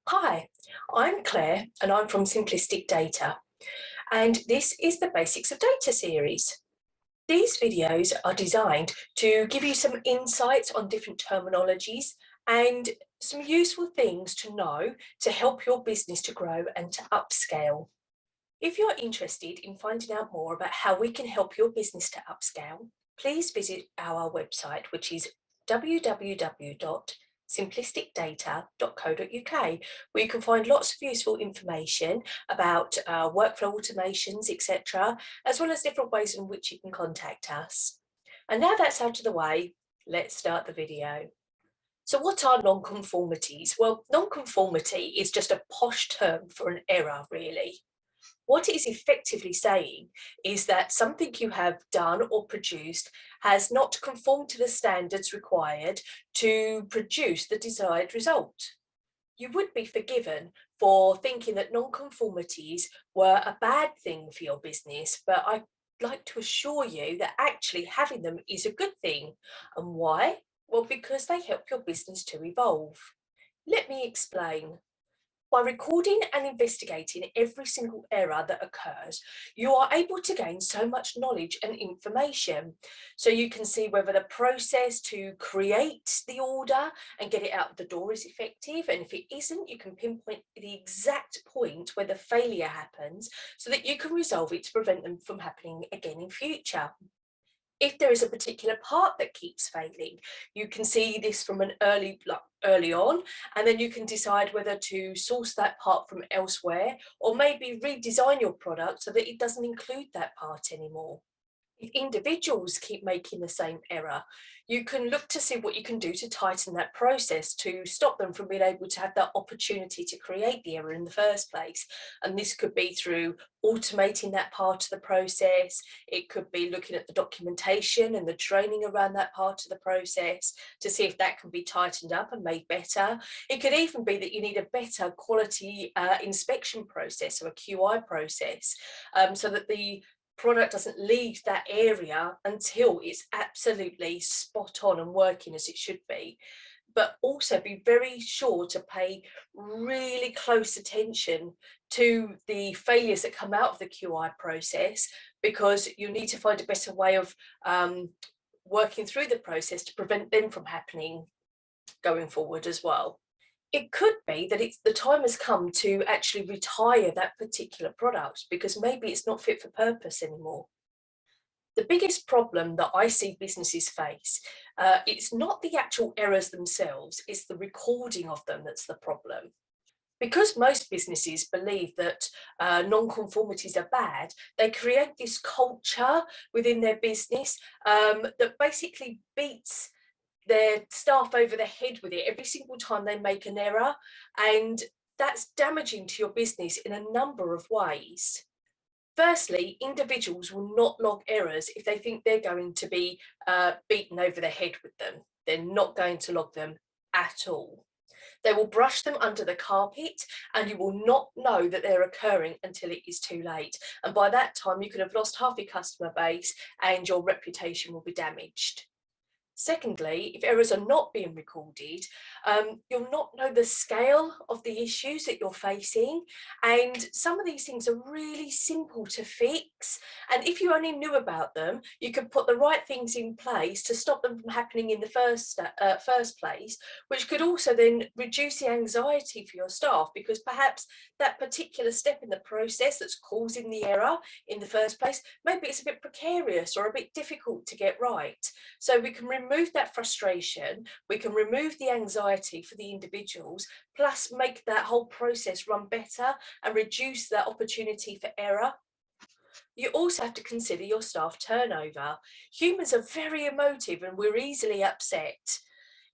Hi, I'm Claire and I'm from Simplistic Data, and this is the Basics of Data series. These videos are designed to give you some insights on different terminologies and some useful things to know to help your business to grow and to upscale. If you're interested in finding out more about how we can help your business to upscale, please visit our website, which is www.simplisticdata.co.uk, where you can find lots of useful information about workflow automations, etc., as well as different ways in which you can contact us. And now that's out of the way, let's start the video. So what are non-conformities? Well, non-conformity is just a posh term for an error, really. What it is effectively saying is that something you have done or produced has not conformed to the standards required to produce the desired result. You would be forgiven for thinking that non-conformities were a bad thing for your business, but I'd like to assure you that actually having them is a good thing. And why? Well, because they help your business to evolve. Let me explain. By recording and investigating every single error that occurs, you are able to gain so much knowledge and information. So you can see whether the process to create the order and get it out the door is effective. And if it isn't, you can pinpoint the exact point where the failure happens so that you can resolve it to prevent them from happening again in future. If there is a particular part that keeps failing, you can see this from an early on, and then you can decide whether to source that part from elsewhere or maybe redesign your product so that it doesn't include that part anymore. If individuals keep making the same error, you can look to see what you can do to tighten that process to stop them from being able to have that opportunity to create the error in the first place. And this could be through automating that part of the process. It could be looking at the documentation and the training around that part of the process to see if that can be tightened up and made better. It could even be that you need a better quality inspection process or a QI process, so that the product doesn't leave that area until it's absolutely spot on and working as it should be. But also be very sure to pay really close attention to the failures that come out of the QI process, because you need to find a better way of working through the process to prevent them from happening going forward as well. It could be that the time has come to actually retire that particular product because maybe it's not fit for purpose anymore. The biggest problem that I see businesses face, it's not the actual errors themselves, it's the recording of them that's the problem. Because most businesses believe that non-conformities are bad, they create this culture within their business that basically beats their staff over the head with it every single time they make an error, and that's damaging to your business in a number of ways. Firstly, individuals will not log errors if they think they're going to be beaten over the head with them. They're not going to log them at all. They will brush them under the carpet, and you will not know that they're occurring until it is too late. And by that time, you could have lost half your customer base and your reputation will be damaged. Secondly, if errors are not being recorded, you'll not know the scale of the issues that you're facing. And some of these things are really simple to fix. And if you only knew about them, you could put the right things in place to stop them from happening in the first place, which could also then reduce the anxiety for your staff, because perhaps that particular step in the process that's causing the error in the first place, maybe it's a bit precarious or a bit difficult to get right. So we can remove that frustration, we can remove the anxiety for the individuals, plus make that whole process run better and reduce that opportunity for error. You also have to consider your staff turnover. Humans are very emotive and we're easily upset.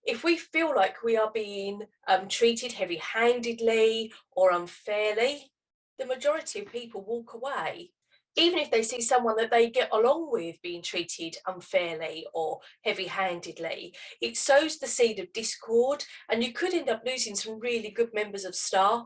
If we feel like we are being treated heavy-handedly or unfairly, the majority of people walk away. Even if they see someone that they get along with being treated unfairly or heavy-handedly, it sows the seed of discord, and you could end up losing some really good members of staff.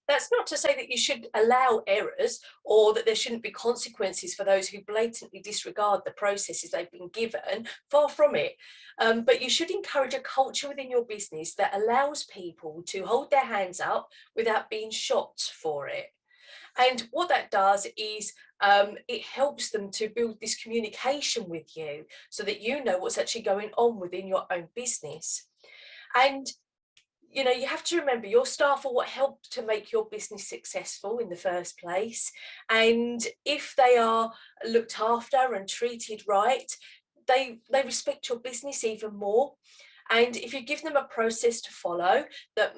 That's not to say that you should allow errors or that there shouldn't be consequences for those who blatantly disregard the processes they've been given. Far from it. But you should encourage a culture within your business that allows people to hold their hands up without being shot for it. And what that does is it helps them to build this communication with you so that you know what's actually going on within your own business. And you have to remember your staff are what helped to make your business successful in the first place. And if they are looked after and treated right, they respect your business even more. And if you give them a process to follow that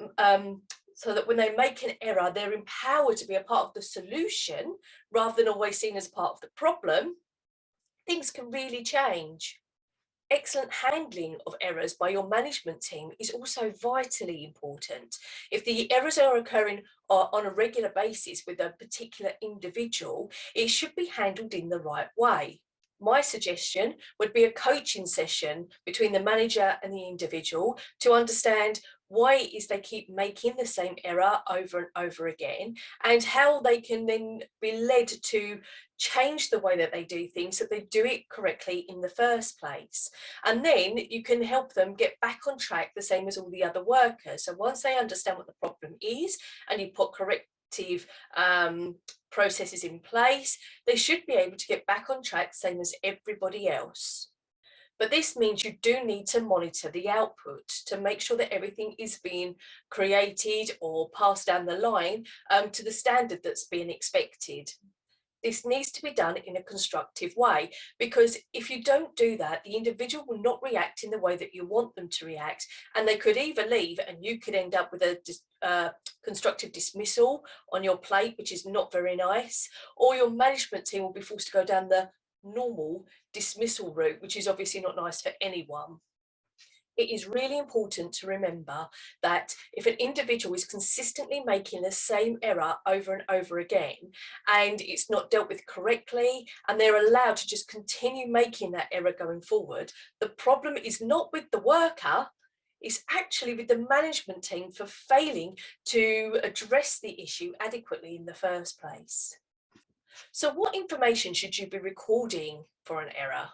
so that when they make an error, they're empowered to be a part of the solution rather than always seen as part of the problem, things can really change. Excellent handling of errors by your management team is also vitally important. If the errors are occurring on a regular basis with a particular individual, it should be handled in the right way. My suggestion would be a coaching session between the manager and the individual to understand why it is they keep making the same error over and over again, and how they can then be led to change the way that they do things so they do it correctly in the first place. And then you can help them get back on track the same as all the other workers. So once they understand what the problem is and you put corrective processes in place, they should be able to get back on track same as everybody else. But this means you do need to monitor the output to make sure that everything is being created or passed down the line to the standard that's being expected. This needs to be done in a constructive way, because if you don't do that, the individual will not react in the way that you want them to react, and they could either leave and you could end up with a constructive dismissal on your plate, which is not very nice, or your management team will be forced to go down the normal dismissal route, which is obviously not nice for anyone. It is really important to remember that if an individual is consistently making the same error over and over again, and it's not dealt with correctly, and they're allowed to just continue making that error going forward, the problem is not with the worker, it's actually with the management team for failing to address the issue adequately in the first place. So what information should you be recording for an error?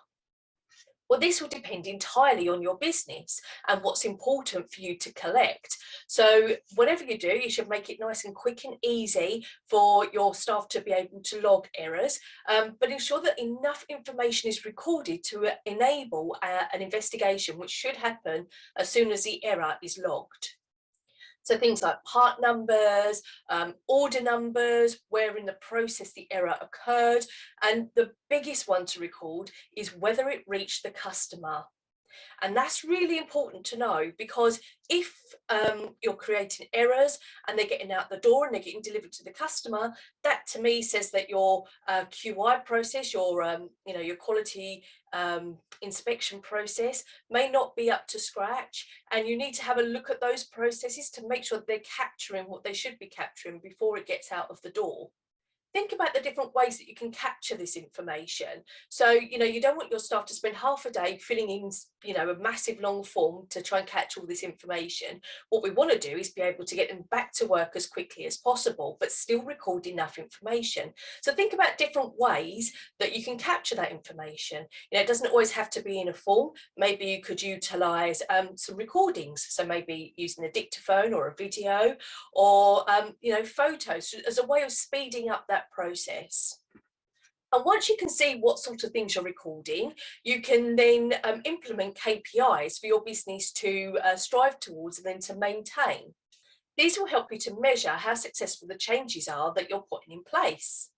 Well, this will depend entirely on your business and what's important for you to collect. So whatever you do, you should make it nice and quick and easy for your staff to be able to log errors, but ensure that enough information is recorded to enable an investigation, which should happen as soon as the error is logged. So things like part numbers, order numbers, where in the process the error occurred, and the biggest one to record is whether it reached the customer. And that's really important to know, because if you're creating errors and they're getting out the door and they're getting delivered to the customer, that to me says that your QI process, your quality inspection process may not be up to scratch, and you need to have a look at those processes to make sure that they're capturing what they should be capturing before it gets out of the door. Think about the different ways that you can capture this information. So, you don't want your staff to spend half a day filling in, a massive long form to try and catch all this information. What we want to do is be able to get them back to work as quickly as possible, but still record enough information. So think about different ways that you can capture that information. It doesn't always have to be in a form. Maybe you could utilize some recordings. So maybe using a dictaphone or a video, or photos as a way of speeding up that process. And once you can see what sort of things you're recording, you can then implement KPIs for your business to strive towards and then to maintain. These will help you to measure how successful the changes are that you're putting in place.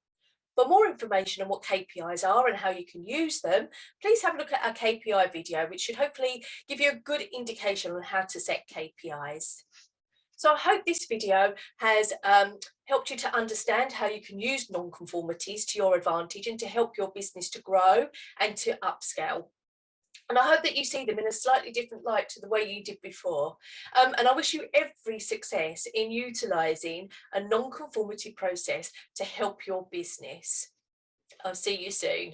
For more information on what KPIs are and how you can use them, please have a look at our KPI video, which should hopefully give you a good indication on how to set KPIs. So I hope this video has helped you to understand how you can use non-conformities to your advantage and to help your business to grow and to upscale. And I hope that you see them in a slightly different light to the way you did before. And I wish you every success in utilising a non-conformity process to help your business. I'll see you soon.